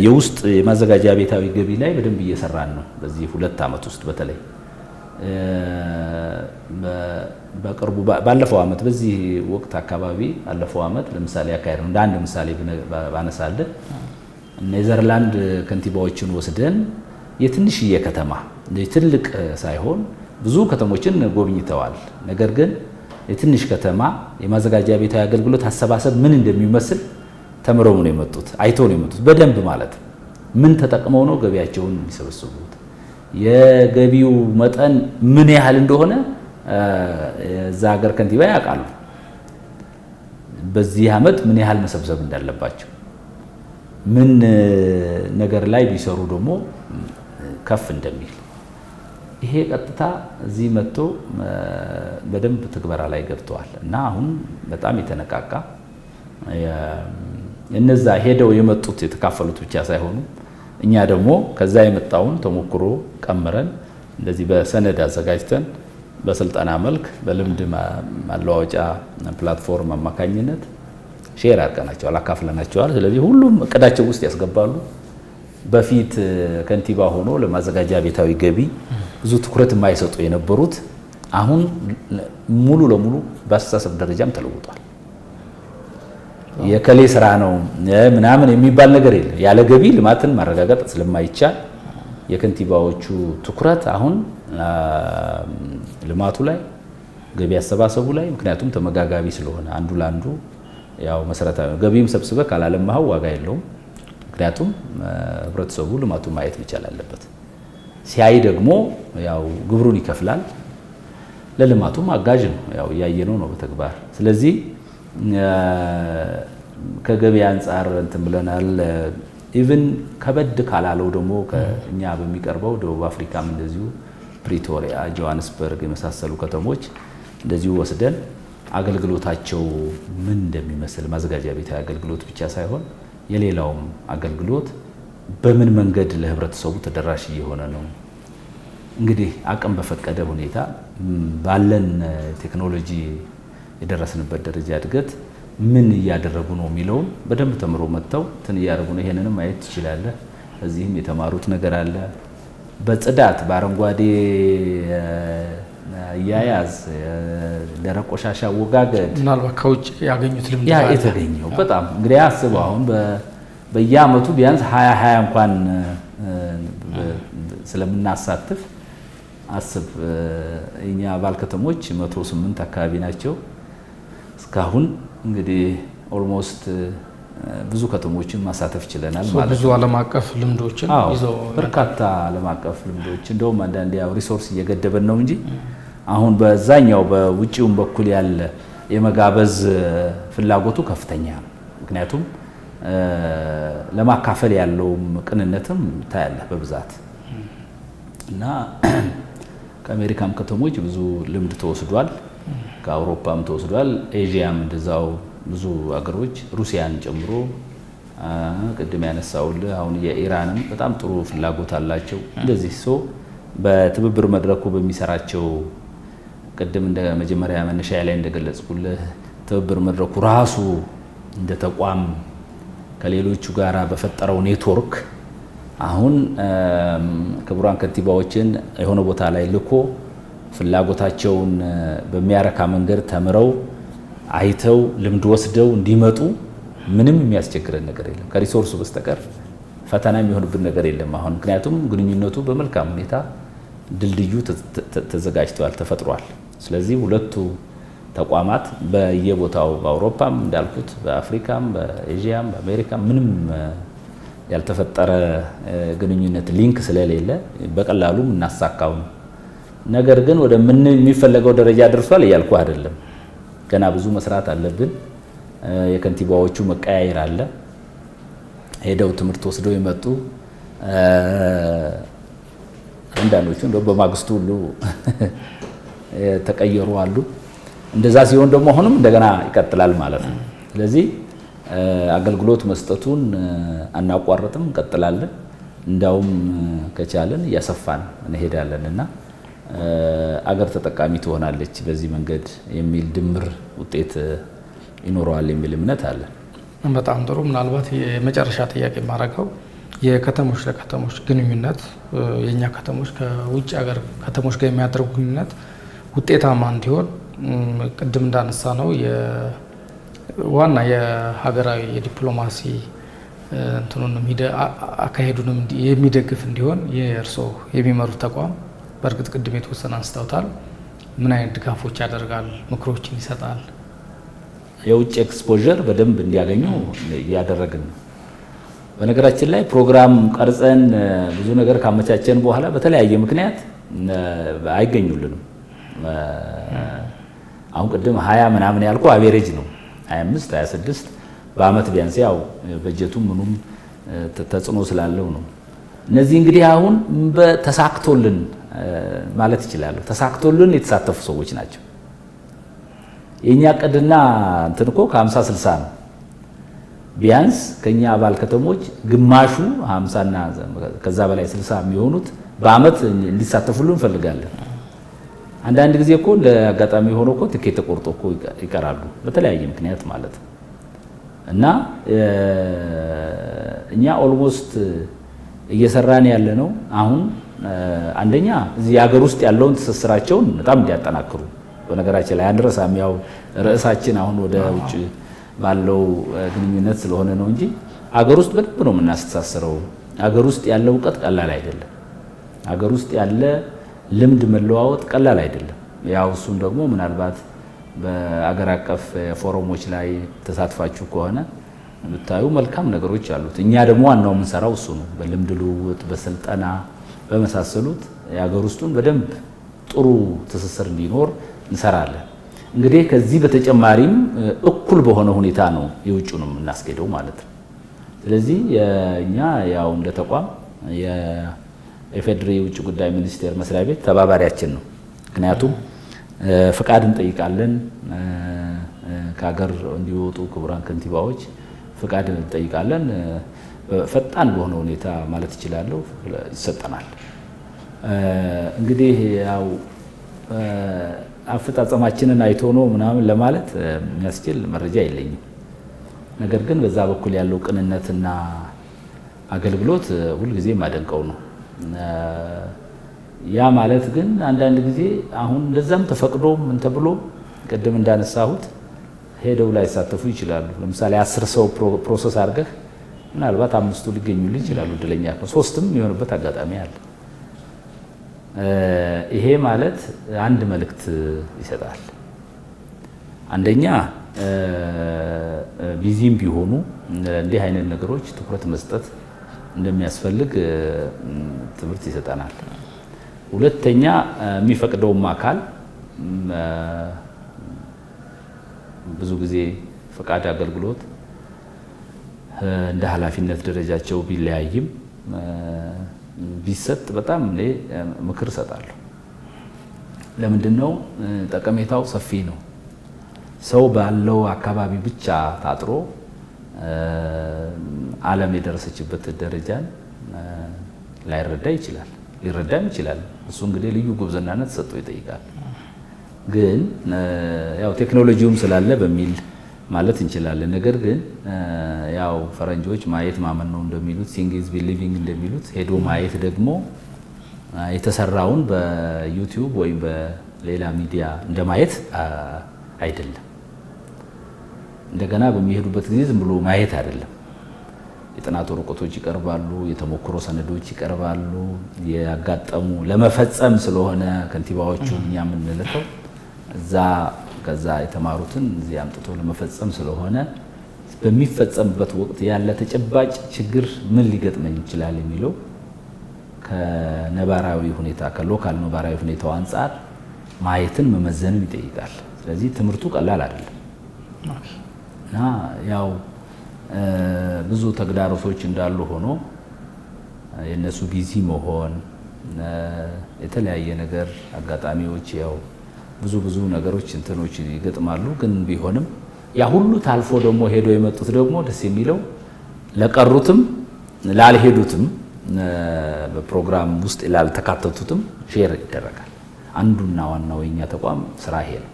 የውስጥ የማዘጋጃ ቤታዊ ገቢ ላይ በደንብ እየሰራን ነው። በዚህ 2 ዓመት ውስጥ በተለይ በቅርቡ ባለፈው ዓመት በዚህ ወቅት አካባቢ አለፈው ዓመት ለምሳሌ አካሄድ ነው። እንደ አንድ ምሳሌ ባነሳለን ኔዘርላንድ ከንቲባዎችን ወስደን የትንሽዬ ከተማ ትልቅ ሳይሆን ብዙ ከተሞችን ጎብኝተዋል። ነገር ግን የትንሽ ከተማ የማዘጋጃ ቤታዊ አገልግሎት አሰባሰብ ምን እንደሚመስል ተምረው ነው የመጡት፣ አይተው ነው የመጡት በደንብ ማለት ምን ተጠቅመው ነው ገቢያቸውን የሚሰበስቡት፣ የገቢው መጠን ምን ያህል እንደሆነ እዛ ሀገር ከንቲባ ያውቃሉ። በዚህ ዓመት ምን ያህል መሰብሰብ እንዳለባቸው ምን ነገር ላይ ቢሰሩ ደግሞ ከፍ እንደሚል ይሄ ቀጥታ እዚህ መጥቶ በደንብ ትግበራ ላይ ገብተዋል እና አሁን በጣም የተነቃቃ እነዛ ሄደው የመጡት የተካፈሉት ብቻ ሳይሆኑ እኛ ደግሞ ከዛ የመጣውን ተሞክሮ ቀምረን እንደዚህ በሰነድ አዘጋጅተን በስልጠና መልክ በልምድ ማለዋወጫ ፕላትፎርም አማካኝነት ሼር አድርገናቸዋል፣ አካፍለናቸዋል። ስለዚህ ሁሉም እቅዳቸው ውስጥ ያስገባሉ። በፊት ከንቲባ ሆኖ ለማዘጋጃ ቤታዊ ገቢ ብዙ ትኩረት የማይሰጡ የነበሩት አሁን ሙሉ ለሙሉ በአስተሳሰብ ደረጃም ተለውጧል። የከሌ ስራ ነው ምናምን የሚባል ነገር የለም። ያለ ገቢ ልማትን ማረጋገጥ ስለማይቻል የከንቲባዎቹ ትኩረት አሁን ልማቱ ላይ፣ ገቢ አሰባሰቡ ላይ፣ ምክንያቱም ተመጋጋቢ ስለሆነ አንዱ ለአንዱ ያው መሰረታዊ ገቢም ሰብስበ ካላለማው ዋጋ የለውም። ምክንያቱም ህብረተሰቡ ልማቱን ማየት መቻል አለበት። ሲያይ ደግሞ ያው ግብሩን ይከፍላል፣ ለልማቱም አጋዥ ነው። ያው ያየነው ነው በተግባር። ስለዚህ ከገቢ አንጻር እንትን ብለናል። ኢቭን ከበድ ካላለው ደግሞ ከኛ በሚቀርበው ደቡብ አፍሪካም እንደዚሁ ፕሪቶሪያ፣ ጆሃንስበርግ የመሳሰሉ ከተሞች እንደዚሁ ወስደን አገልግሎታቸው ምን እንደሚመስል ማዘጋጃ ቤታዊ አገልግሎት ብቻ ሳይሆን የሌላውም አገልግሎት በምን መንገድ ለህብረተሰቡ ተደራሽ እየሆነ ነው፣ እንግዲህ አቅም በፈቀደ ሁኔታ ባለን ቴክኖሎጂ የደረስንበት ደረጃ እድገት ምን እያደረጉ ነው የሚለውን በደንብ ተምሮ መጥተው እንትን እያደረጉ ነው። ይሄንንም ማየት ትችላለህ። እዚህም የተማሩት ነገር አለ። በጽዳት በአረንጓዴ አያያዝ፣ ደረቅ ቆሻሻ አወጋገድ ምናልባት ከውጭ ያገኙት ልምድ ያ የተገኘው በጣም እንግዲህ አስበው አሁን በየአመቱ ቢያንስ 20 እንኳን ስለምናሳትፍ አስብ። እኛ አባል ከተሞች 108 አካባቢ ናቸው። እስካሁን እንግዲህ ኦልሞስት ብዙ ከተሞችን ማሳተፍ ችለናል ማለት ነው። ብዙ ዓለም አቀፍ ልምዶችን ይዘው በርካታ ዓለም አቀፍ ልምዶች እንደውም አንዳንዴ ያው ሪሶርስ እየገደበን ነው እንጂ አሁን በዛኛው በውጪውም በኩል ያለ የመጋበዝ ፍላጎቱ ከፍተኛ ነው። ምክንያቱም ለማካፈል ያለውም ቅንነትም ታያለህ በብዛት እና ከአሜሪካም ከተሞች ብዙ ልምድ ተወስዷል፣ ከአውሮፓም ተወስዷል፣ ኤዥያም እንደዛው ብዙ አገሮች ሩሲያን ጨምሮ ቅድም ያነሳውልህ አሁን የኢራንም በጣም ጥሩ ፍላጎት አላቸው። እንደዚህ በትብብር መድረኩ በሚሰራቸው ቅድም እንደ መጀመሪያ መነሻ ላይ እንደገለጽኩልህ ትብብር መድረኩ ራሱ እንደ ተቋም ከሌሎቹ ጋራ በፈጠረው ኔትወርክ አሁን ክቡራን ከንቲባዎችን የሆነ ቦታ ላይ ልኮ ፍላጎታቸውን በሚያረካ መንገድ ተምረው አይተው ልምድ ወስደው እንዲመጡ ምንም የሚያስቸግረን ነገር የለም። ከሪሶርሱ በስተቀር ፈተና የሚሆንብን ነገር የለም አሁን። ምክንያቱም ግንኙነቱ በመልካም ሁኔታ ድልድዩ ተዘጋጅቷል፣ ተፈጥሯል። ስለዚህ ሁለቱ ተቋማት በየቦታው በአውሮፓም እንዳልኩት በአፍሪካም በኤዥያም በአሜሪካም ምንም ያልተፈጠረ ግንኙነት ሊንክ ስለሌለ በቀላሉ እናሳካው ነገር ግን ወደ ምን የሚፈለገው ደረጃ ደርሷል እያልኩ አይደለም። ገና ብዙ መስራት አለብን። የከንቲባዎቹ መቀያየር አለ። ሄደው ትምህርት ወስደው የመጡ አንዳንዶቹ እንደው በማግስቱ ሁሉ ተቀየሩ አሉ። እንደዛ ሲሆን ደግሞ አሁንም እንደገና ይቀጥላል ማለት ነው። ስለዚህ አገልግሎት መስጠቱን አናቋርጥም፣ እንቀጥላለን። እንዳውም ከቻለን እያሰፋን እንሄዳለን እና አገር ተጠቃሚ ትሆናለች በዚህ መንገድ የሚል ድምር ውጤት ይኖረዋል የሚል እምነት አለ። በጣም ጥሩ። ምናልባት የመጨረሻ ጥያቄ የማደርገው የከተሞች ለከተሞች ግንኙነት የኛ ከተሞች ከውጭ ሀገር ከተሞች ጋር የሚያደርጉ ግንኙነት ውጤታማ እንዲሆን ቅድም እንዳነሳ ነው ዋና የሀገራዊ የዲፕሎማሲ እንትኑንም አካሄዱንም የሚደግፍ እንዲሆን የእርስዎ የሚመሩት ተቋም በእርግጥ ቅድም የተወሰነ አንስተውታል። ምን አይነት ድጋፎች ያደርጋል? ምክሮችን ይሰጣል? የውጭ ኤክስፖዠር በደንብ እንዲያገኙ እያደረግን ነው። በነገራችን ላይ ፕሮግራም ቀርጸን ብዙ ነገር ካመቻቸን በኋላ በተለያየ ምክንያት አይገኙልንም። አሁን ቅድም 20 ምናምን ያልኩ አቬሬጅ ነው 25 26 በአመት ቢያንስ ያው በጀቱ ምኑም ተጽዕኖ ስላለው ነው። እነዚህ እንግዲህ አሁን በተሳክቶልን ማለት ይችላል። ተሳክቶልን የተሳተፉ ሰዎች ናቸው። የኛ ቀድና እንትን እኮ ከ50 60 ነው። ቢያንስ ከኛ አባል ከተሞች ግማሹ 50 እና ከዛ በላይ 60 የሚሆኑት በአመት እንዲሳተፉልን እንፈልጋለን። አንዳንድ ጊዜ እኮ እንደ አጋጣሚ ሆኖ እኮ ትኬት ተቆርጦ እኮ ይቀራሉ በተለያየ ምክንያት ማለት ነው። እና እኛ ኦልሞስት እየሰራን ያለ ነው አሁን አንደኛ እዚህ ሀገር ውስጥ ያለውን ትስስራቸውን በጣም እንዲያጠናክሩ። በነገራችን ላይ አንረሳም፣ ያው ርዕሳችን አሁን ወደ ውጭ ባለው ግንኙነት ስለሆነ ነው እንጂ ሀገር ውስጥ በደንብ ነው የምናስተሳስረው። ሀገር ውስጥ ያለ እውቀት ቀላል አይደለም። ሀገር ውስጥ ያለ ልምድ መለዋወጥ ቀላል አይደለም። ያው እሱን ደግሞ ምናልባት በአገር አቀፍ ፎረሞች ላይ ተሳትፋችሁ ከሆነ ብታዩ መልካም ነገሮች አሉት። እኛ ደግሞ ዋናው የምንሰራው እሱ ነው። በልምድ ልውውጥ፣ በስልጠና በመሳሰሉት የሀገር ውስጡን በደንብ ጥሩ ትስስር እንዲኖር እንሰራለን። እንግዲህ ከዚህ በተጨማሪም እኩል በሆነ ሁኔታ ነው የውጭውንም እናስኬደው ማለት ነው። ስለዚህ እኛ ያው እንደ ተቋም የፌዴራል የውጭ ጉዳይ ሚኒስቴር መስሪያ ቤት ተባባሪያችን ነው። ምክንያቱም ፍቃድ እንጠይቃለን። ከሀገር እንዲወጡ ክቡራን ከንቲባዎች ፍቃድ እንጠይቃለን። ፈጣን በሆነ ሁኔታ ማለት ይችላለሁ ይሰጠናል። እንግዲህ ያው አፈጻጸማችንን አይቶ ነው ምናምን ለማለት የሚያስችል መረጃ የለኝም። ነገር ግን በዛ በኩል ያለው ቅንነትና አገልግሎት ሁልጊዜ ማደንቀው ነው። ያ ማለት ግን አንዳንድ ጊዜ አሁን እንደዛም ተፈቅዶ ምን ተብሎ ቅድም እንዳነሳሁት ሄደው ላይ ሳተፉ ይችላሉ። ለምሳሌ 10 ሰው ፕሮሰስ አድርገህ ምናልባት 5ቱ ሊገኙልህ ይችላሉ። እድለኛ ነው 3ም የሆነበት አጋጣሚ አለ። ይሄ ማለት አንድ መልእክት ይሰጣል። አንደኛ ቢዚም ቢሆኑ እንዲህ አይነት ነገሮች ትኩረት መስጠት እንደሚያስፈልግ ትምህርት ይሰጠናል። ሁለተኛ የሚፈቅደውም አካል ብዙ ጊዜ ፈቃድ አገልግሎት እንደ ኃላፊነት ደረጃቸው ቢለያይም ቢሰጥ በጣም እኔ ምክር እሰጣለሁ። ለምንድነው? ጠቀሜታው ሰፊ ነው። ሰው ባለው አካባቢ ብቻ ታጥሮ ዓለም የደረሰችበት ደረጃን ላይረዳ ይችላል፣ ሊረዳም ይችላል። እሱ እንግዲህ ልዩ ጉብዝናነት ሰጥቶ ይጠይቃል። ግን ያው ቴክኖሎጂውም ስላለ በሚል ማለት እንችላለን። ነገር ግን ያው ፈረንጆች ማየት ማመን ነው እንደሚሉት፣ ሲንግ ኢዝ ቢሊቪንግ እንደሚሉት፣ ሄዶ ማየት ደግሞ የተሰራውን በዩቲዩብ ወይም በሌላ ሚዲያ እንደማየት አይደለም። እንደገና በሚሄዱበት ጊዜ ዝም ብሎ ማየት አይደለም። የጥናት ወረቀቶች ይቀርባሉ፣ የተሞክሮ ሰነዶች ይቀርባሉ። ያጋጠሙ ለመፈጸም ስለሆነ ከንቲባዎቹ እኛ የምንልከው እዛ ከዛ የተማሩትን እዚህ አምጥቶ ለመፈጸም ስለሆነ በሚፈጸምበት ወቅት ያለ ተጨባጭ ችግር ምን ሊገጥመኝ ይችላል የሚለው ከነባራዊ ሁኔታ ከሎካል ነባራዊ ሁኔታው አንጻር ማየትን መመዘንን ይጠይቃል። ስለዚህ ትምህርቱ ቀላል አይደለም እና ያው ብዙ ተግዳሮቶች እንዳሉ ሆኖ የነሱ ቢዚ መሆን የተለያየ ነገር አጋጣሚዎች ያው ብዙ ነገሮች እንትኖች ይገጥማሉ። ግን ቢሆንም ያ ሁሉ ታልፎ ደግሞ ሄዶ የመጡት ደግሞ ደስ የሚለው ለቀሩትም ላልሄዱትም በፕሮግራም ውስጥ ላልተካተቱትም ሼር ይደረጋል። አንዱና ዋናው የኛ ተቋም ስራ ይሄ ነው።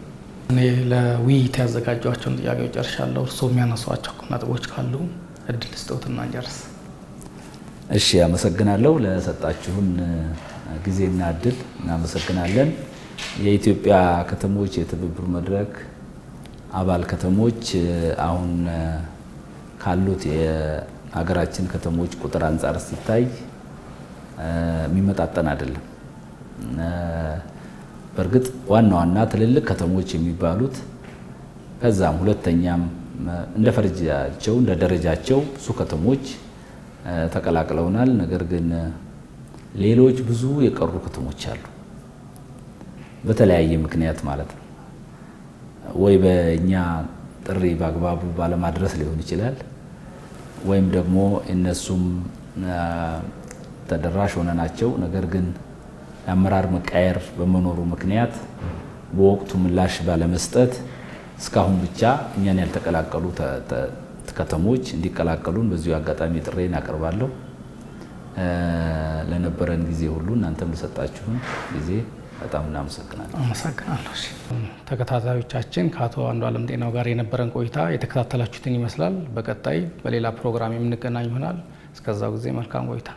እኔ ለውይይት ያዘጋጇቸውን ጥያቄዎች ጨርሻለሁ። እርስዎ የሚያነሷቸው ነጥቦች ካሉ እድል ስጦትና እንጨርስ። እሺ፣ አመሰግናለሁ ለሰጣችሁን ጊዜና እድል እናመሰግናለን። የኢትዮጵያ ከተሞች የትብብር መድረክ አባል ከተሞች አሁን ካሉት የሀገራችን ከተሞች ቁጥር አንጻር ሲታይ የሚመጣጠን አይደለም። በእርግጥ ዋና ትልልቅ ከተሞች የሚባሉት ከዛም ሁለተኛም እንደ ፈርጃቸው እንደ ደረጃቸው ብዙ ከተሞች ተቀላቅለውናል። ነገር ግን ሌሎች ብዙ የቀሩ ከተሞች አሉ። በተለያየ ምክንያት ማለት ነው። ወይ በእኛ ጥሪ በአግባቡ ባለማድረስ ሊሆን ይችላል፣ ወይም ደግሞ እነሱም ተደራሽ ሆነናቸው ነገር ግን የአመራር መቃየር በመኖሩ ምክንያት በወቅቱ ምላሽ ባለመስጠት እስካሁን ብቻ እኛን ያልተቀላቀሉ ከተሞች እንዲቀላቀሉን በዚሁ አጋጣሚ ጥሬን አቀርባለሁ። ለነበረን ጊዜ ሁሉ እናንተም ለሰጣችሁን ጊዜ በጣም እናመሰግናለን። አመሰግናለሁ። ተከታታዮቻችን ከአቶ አንዱዓለም ጤናው ጋር የነበረን ቆይታ የተከታተላችሁትን ይመስላል። በቀጣይ በሌላ ፕሮግራም የምንገናኝ ይሆናል። እስከዛው ጊዜ መልካም ቆይታ